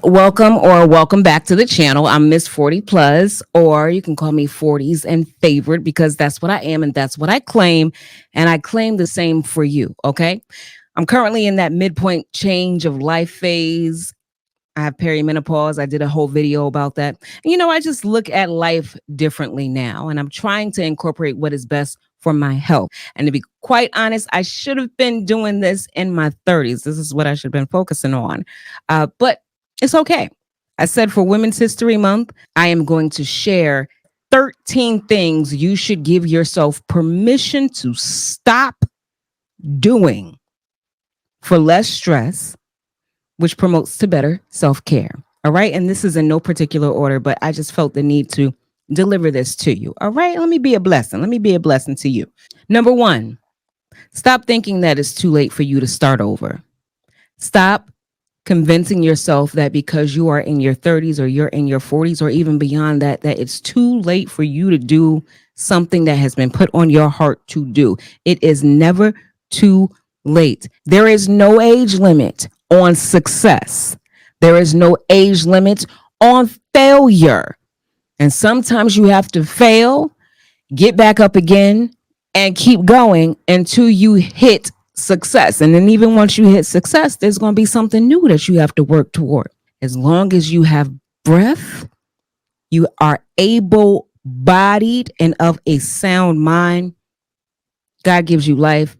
Welcome back to the channel. I'm Miss 40 Plus, or you can call me 40s and favorite because that's what I am and that's what I claim. And I claim the same for you. Okay. I'm currently in that midpoint change of life phase. I have perimenopause. I did a whole video about that. And, I just look at life differently now, and I'm trying to incorporate what is best for my health. And to be quite honest, I should have been doing this in my 30s. This is what I should have been focusing on. But it's okay. I said for Women's History Month, I am going to share 13 things you should give yourself permission to stop doing for less stress, which promotes to better self-care. All right. And this is in no particular order, but I just felt the need to deliver this to you. All right. Let me be a blessing. Let me be a blessing to you. Number one, stop thinking that it's too late for you to start over. Stop convincing yourself that because you are in your 30s or you're in your 40s or even beyond that, that it's too late for you to do something that has been put on your heart to do. It is never too late. There is no age limit on success. There is no age limit on failure. And sometimes you have to fail, get back up again, and keep going until you hit success. And then even once you hit success, there's going to be something new that you have to work toward. As long as you have breath, you are able-bodied and of a sound mind, God gives you life.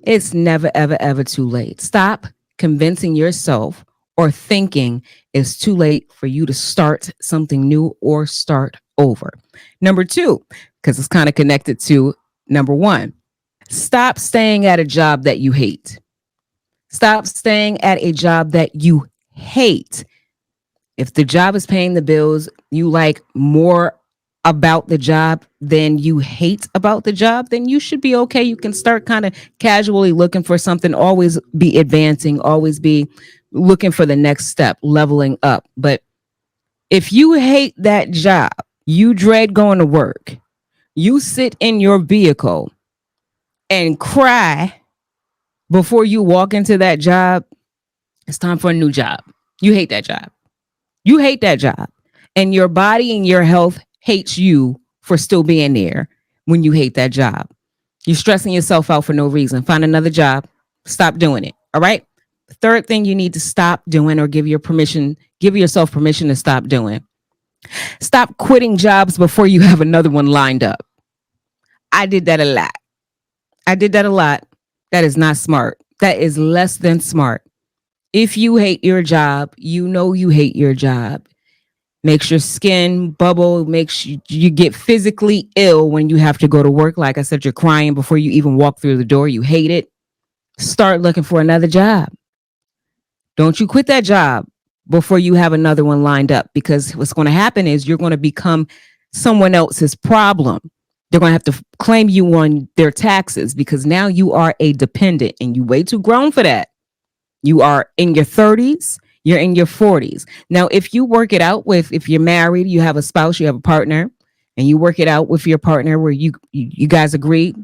It's never, ever, ever too late. Stop convincing yourself or thinking it's too late for you to start something new or start over. Number two, because it's kind of connected to number one, stop staying at a job that you hate. Stop staying at a job that you hate. If the job is paying the bills, you like more about the job than you hate about the job, then you should be okay. You can start kind of casually looking for something, always be advancing, always be looking for the next step, leveling up. But if you hate that job, you dread going to work, you sit in your vehicle and cry before you walk into that job, it's time for a new job. You hate that job. You hate that job. And your body and your health hates you for still being there when you hate that job. You're stressing yourself out for no reason. Find another job. Stop doing it. All right. The third thing you need to stop doing or give yourself permission to stop doing. Stop quitting jobs before you have another one lined up. I did that a lot. That is not smart. That is less than smart. If you hate your job, you know you hate your job. Makes your skin bubble, makes you get physically ill when you have to go to work. Like I said, you're crying before you even walk through the door. You hate it. Start looking for another job. Don't you quit that job before you have another one lined up, because what's going to happen is you're going to become someone else's problem. They're going to have to claim you on their taxes because now you are a dependent and you way too grown for that. You are in your 30s, you're in your 40s. Now, if you work it out if you're married, you have a spouse, you have a partner, and you work it out with your partner where you guys agree,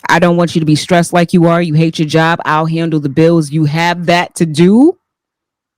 I don't want you to be stressed like you are. You hate your job. I'll handle the bills. You have that to do.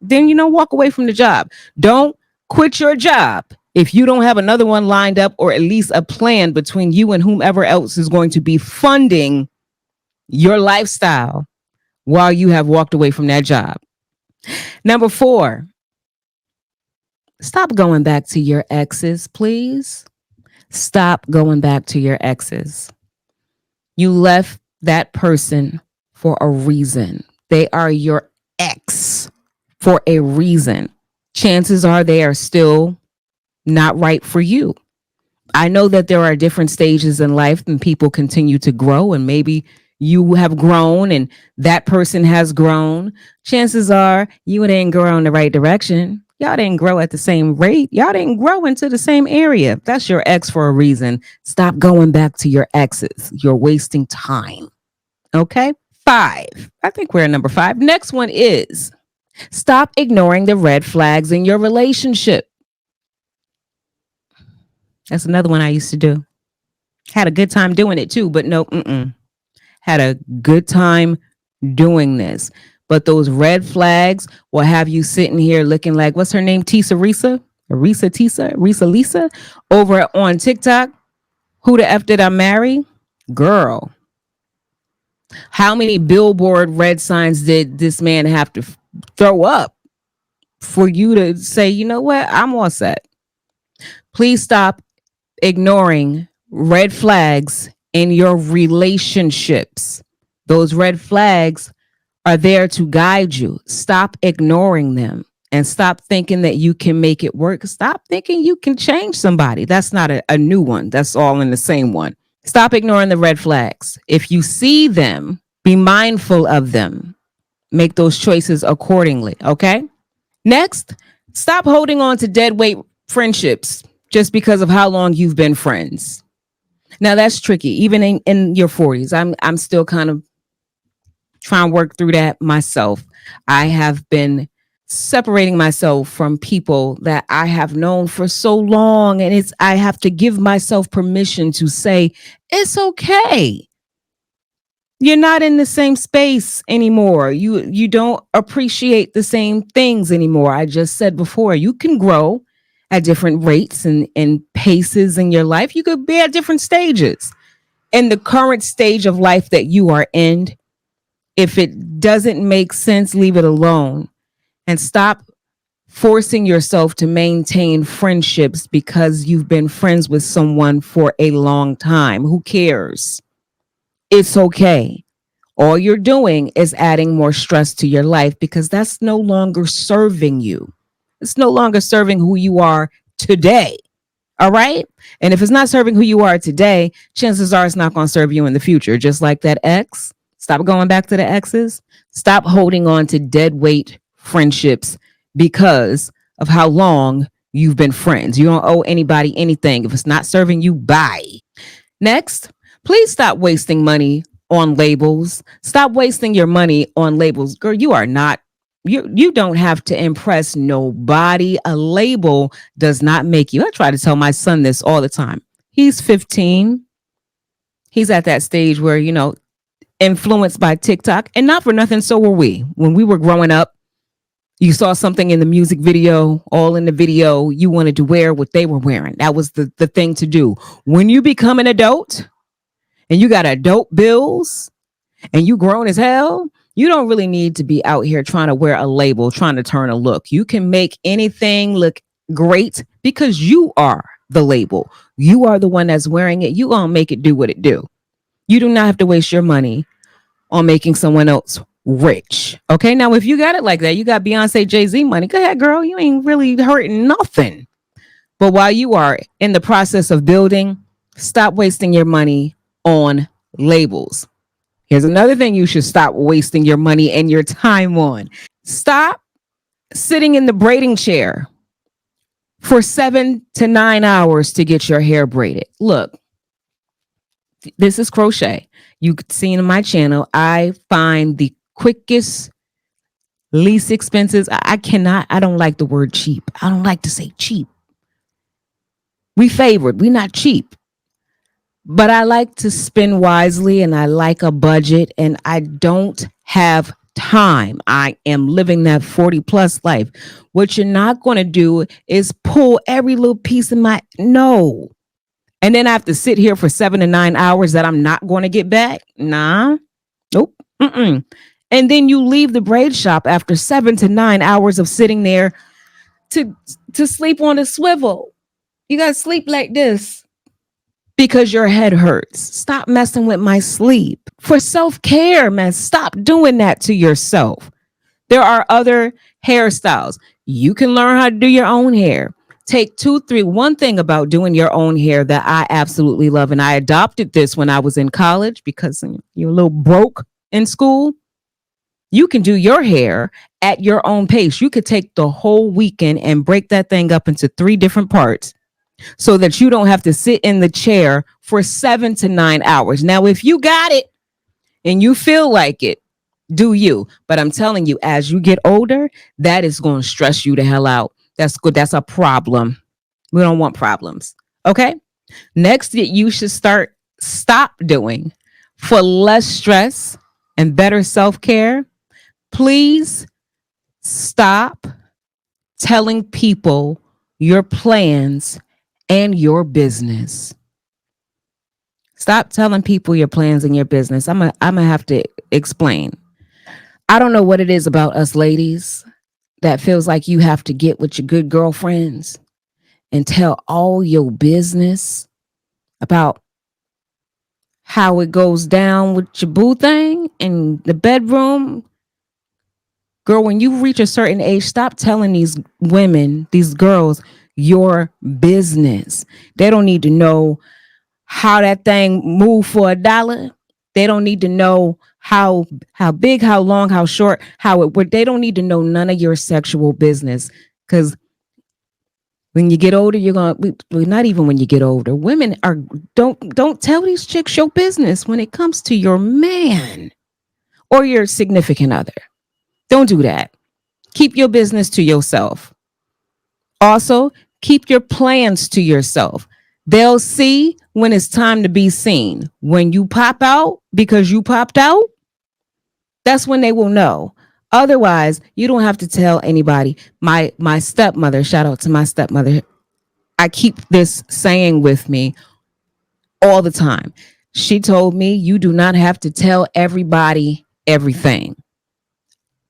Then, walk away from the job. Don't quit your job if you don't have another one lined up, or at least a plan between you and whomever else is going to be funding your lifestyle while you have walked away from that job. Number 4, stop going back to your exes, please. Stop going back to your exes. You left that person for a reason. They are your ex for a reason. Chances are they are still not right for you. I know that there are different stages in life and people continue to grow, and maybe you have grown and that person has grown. Chances are you didn't grow in the right direction. Y'all didn't grow at the same rate. Y'all didn't grow into the same area. That's your ex for a reason. Stop going back to your exes. You're wasting time. Okay? 5. I think we're at number 5. Next one is stop ignoring the red flags in your relationship. That's another one I used to do. Had a good time doing it too, but no, had a good time doing this. But those red flags will have you sitting here looking like, what's her name? Risa Lisa over on TikTok. Who the F did I marry? Girl, how many billboard red signs did this man have to throw up for you to say, you know what? I'm all set. Please stop ignoring red flags in your relationships. Those red flags are there to guide you. Stop ignoring them and stop thinking that you can make it work. Stop thinking you can change somebody. That's not a new one. That's all in the same one. Stop ignoring the red flags. If you see them, be mindful of them. Make those choices accordingly. Okay. Next, stop holding on to dead weight friendships just because of how long you've been friends. Now that's tricky. Even in your 40s, I'm still kind of trying to work through that myself. I have been separating myself from people that I have known for so long, and I have to give myself permission to say it's okay. You're not in the same space anymore. You don't appreciate the same things anymore. I just said before, you can grow at different rates and paces in your life. You could be at different stages. In the current stage of life that you are in, if it doesn't make sense, leave it alone and stop forcing yourself to maintain friendships because you've been friends with someone for a long time. Who cares? It's okay. All you're doing is adding more stress to your life because that's no longer serving you. It's no longer serving who you are today. All right. And if it's not serving who you are today, chances are it's not going to serve you in the future. Just like that ex. Stop going back to the exes. Stop holding on to dead weight friendships because of how long you've been friends. You don't owe anybody anything. If it's not serving you, bye. Next, please stop wasting money on labels. Stop wasting your money on labels. Girl, you don't have to impress nobody. A label does not make you. I try to tell my son this all the time. He's 15. He's at that stage where, influenced by TikTok, and not for nothing, so were we. When we were growing up, you saw something in the music video, all in the video, you wanted to wear what they were wearing. That was the thing to do. When you become an adult and you got adult bills and you grown as hell, you don't really need to be out here trying to wear a label, trying to turn a look. You can make anything look great because you are the label. You are the one that's wearing it. You gonna make it do what it do. You do not have to waste your money on making someone else rich. Okay. Now, if you got it like that, you got Beyonce, Jay-Z money. Go ahead, girl. You ain't really hurting nothing. But while you are in the process of building, stop wasting your money on labels. Here's another thing you should stop wasting your money and your time on. Stop sitting in the braiding chair for 7 to 9 hours to get your hair braided. Look, this is crochet. You could see in my channel, I find the quickest, least expensive. I don't like the word cheap. I don't like to say cheap. We favored, we not cheap. But I like to spend wisely and I like a budget and I don't have time. I am living that 40 plus life. What you're not going to do is pull every little piece of no. And then I have to sit here for 7 to 9 hours that I'm not going to get back. Nah, nope. Mm-mm. And then you leave the braid shop after 7 to 9 hours of sitting there to sleep on a swivel. You got to sleep like this because your head hurts. Stop messing with my sleep. For self-care, man, stop doing that to yourself. There are other hairstyles. You can learn how to do your own hair. Take 2, 3. One thing about doing your own hair that I absolutely love, and I adopted this when I was in college because you're a little broke in school. You can do your hair at your own pace. You could take the whole weekend and break that thing up into 3 different parts so that you don't have to sit in the chair for 7 to 9 hours. Now, if you got it and you feel like it, do you. But I'm telling you, as you get older, that is going to stress you the hell out. That's good. That's a problem. We don't want problems. Okay. Next, you should stop doing for less stress and better self-care. Please stop telling people your plans and your business. Stop telling people your plans and your business. I'm gonna have to explain. I don't know what it is about us ladies that feels like you have to get with your good girlfriends and tell all your business about how it goes down with your boo thing in the bedroom. Girl, when you reach a certain age, stop telling these women, these girls, your business. They don't need to know how that thing moved for $1. They don't need to know how big, how long, how short, how it worked. They don't need to know none of your sexual business. Because when you get older, you're gonna not even when you get older. Women are don't tell these chicks your business when it comes to your man or your significant other. Don't do that. Keep your business to yourself. Also, keep your plans to yourself. They'll see when it's time to be seen. When you pop out because you popped out, that's when they will know. Otherwise, you don't have to tell anybody. My stepmother, shout out to my stepmother. I keep this saying with me all the time. She told me, you do not have to tell everybody everything.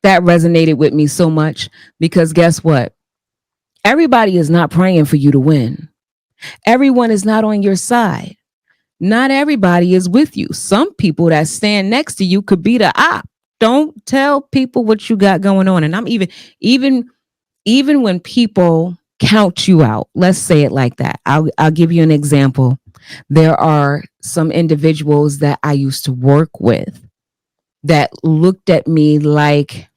That resonated with me so much because guess what? Everybody is not praying for you to win. Everyone is not on your side. Not everybody is with you. Some people that stand next to you could be the op. Don't tell people what you got going on. And I'm even when people count you out, let's say it like that. I'll give you an example. There are some individuals that I used to work with that looked at me like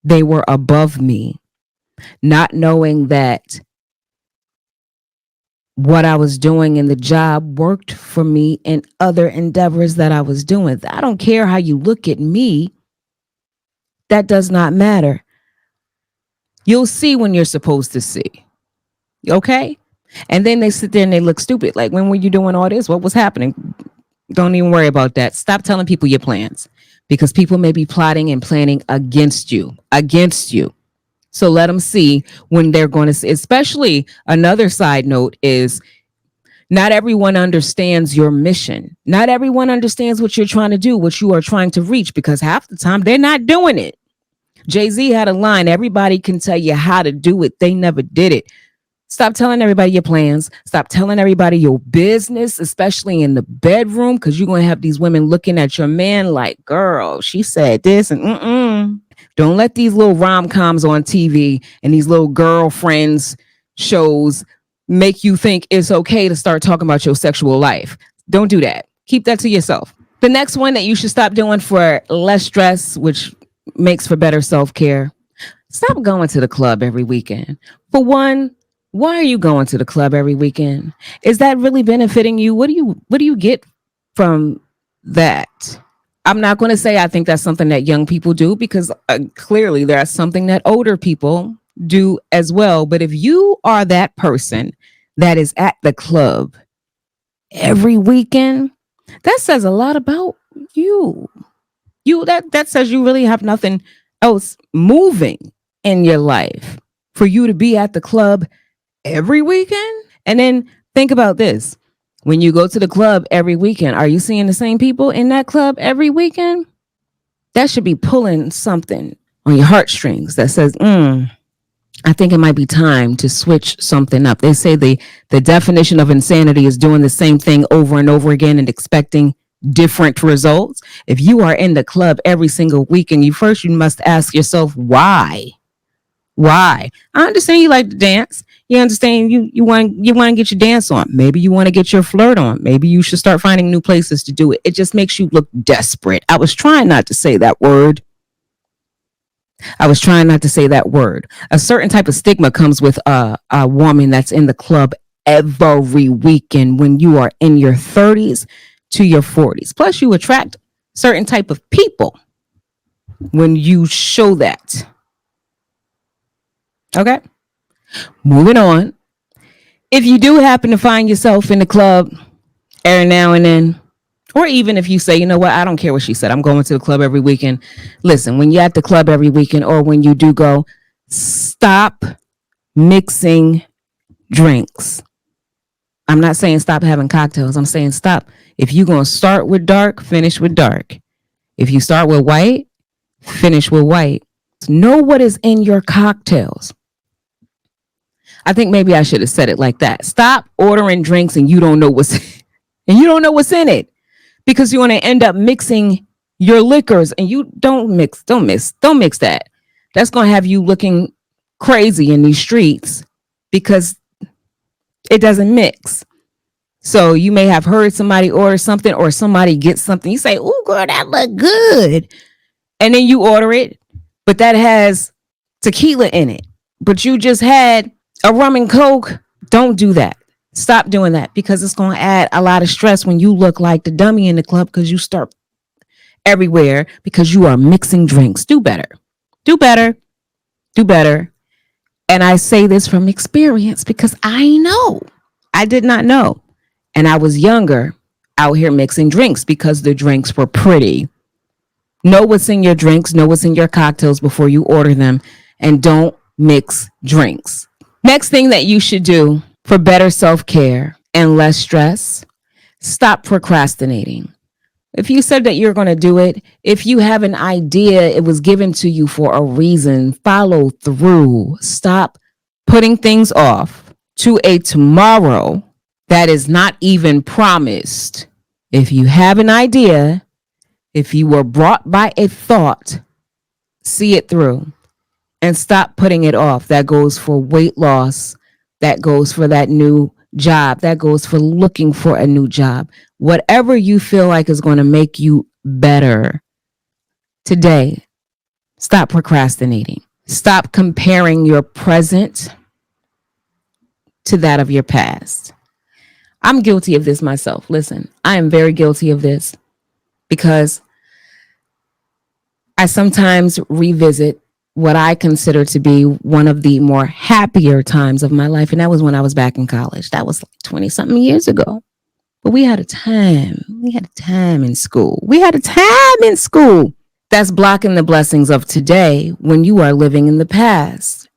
they were above me, not knowing that what I was doing in the job worked for me in other endeavors that I was doing. I don't care how you look at me. That does not matter. You'll see when you're supposed to see. Okay? And then they sit there and they look stupid. Like, when were you doing all this? What was happening? Don't even worry about that. Stop telling people your plans because people may be plotting and planning against you. So let them see when they're going to see. Especially another side note is not everyone understands your mission. Not everyone understands what you're trying to do, what you are trying to reach, because half the time they're not doing it. Jay-Z had a line, everybody can tell you how to do it. They never did it. Stop telling everybody your plans. Stop telling everybody your business, especially in the bedroom, because you're going to have these women looking at your man like, girl, she said this and Don't let these little rom-coms on TV and these little girlfriends shows make you think it's okay to start talking about your sexual life. Don't do that. Keep that to yourself. The next one that you should stop doing for less stress, which makes for better self-care, stop going to the club every weekend. For one, why are you going to the club every weekend? Is that really benefiting you? What do you get from that? I'm not going to say I think that's something that young people do because clearly that's something that older people do as well. But if you are that person that is at the club every weekend, that says a lot about you. That says you really have nothing else moving in your life for you to be at the club every weekend. And then think about this. When you go to the club every weekend, are you seeing the same people in that club every weekend? That should be pulling something on your heartstrings that says, I think it might be time to switch something up. They say the definition of insanity is doing the same thing over and over again and expecting different results. If you are in the club every single weekend, you must ask yourself, why? Why? I understand you like to dance. You understand you want to get your dance on. Maybe you want to get your flirt on. Maybe you should start finding new places to do it. It just makes you look desperate. I was trying not to say that word. A certain type of stigma comes with a woman that's in the club every weekend when you are in your 30s to your 40s. Plus, you attract certain type of people when you show that. Okay? Moving on. If you do happen to find yourself in the club every now and then, Or even if you say, you know what, I don't care what she said, I'm going to the club every weekend. Listen, when you're at the club every weekend or when you do go, stop mixing drinks. I'm not saying stop having cocktails. I'm saying stop. If you're going to start with dark, finish with dark. If you start with white, finish with white. Know what is in your cocktails. I think maybe I should have said it like that. Stop ordering drinks and you don't know what's in it, because you're going to end up mixing your liquors, and you don't mix that. That's going to have you looking crazy in these streets because it doesn't mix. So you may have heard somebody order something or somebody get something. You say, "Oh, girl, that look good." And then you order it, but that has tequila in it. But you just had a rum and coke. Don't do that. Stop doing that, because it's going to add a lot of stress when you look like the dummy in the club because you start everywhere because you are mixing drinks. Do better. Do better. Do better. And I say this from experience because I know. I did not know. And I was younger out here mixing drinks because the drinks were pretty. Know what's in your drinks, know what's in your cocktails before you order them, and don't mix drinks. Next thing that you should do for better self-care and less stress, stop procrastinating. If you said that you're going to do it, if you have an idea, it was given to you for a reason, follow through. Stop putting things off to a tomorrow that is not even promised. If you have an idea, if you were brought by a thought, see it through and stop putting it off. That goes for weight loss. That goes for that new job. That goes for looking for a new job. Whatever you feel like is going to make you better today, stop procrastinating. Stop comparing your present to that of your past. I'm guilty of this myself. Listen, I am very guilty of this because I sometimes revisit what I consider to be one of the more happier times of my life. And that was when I was back in college. That was like 20 something years ago. But we had a time. We had a time in school. That's blocking the blessings of today when you are living in the past.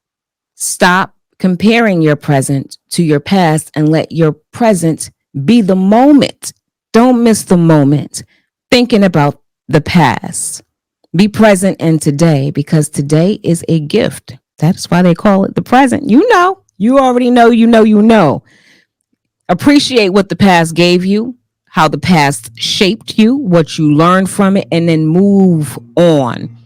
Stop comparing your present to your past and let your present be the moment. Don't miss the moment thinking about the past. Be present in today, because today is a gift. That's why they call it the present. You already know. Appreciate what the past gave you, how the past shaped you, what you learned from it, and then move on.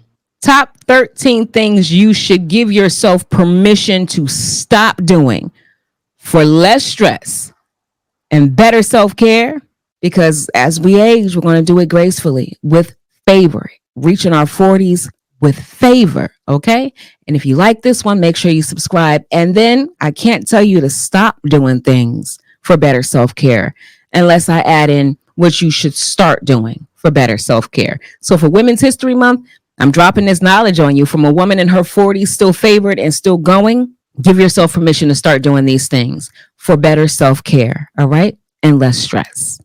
Top 13 things you should give yourself permission to stop doing for less stress and better self-care, because as we age, we're going to do it gracefully with favor. Reaching our 40s with favor, okay? And if you like this one, make sure you subscribe. And then I can't tell you to stop doing things for better self-care unless I add in what you should start doing for better self-care. So for Women's History Month, I'm dropping this knowledge on you from a woman in her 40s, still favored and still going. Give yourself permission to start doing these things for better self-care, all right? And less stress.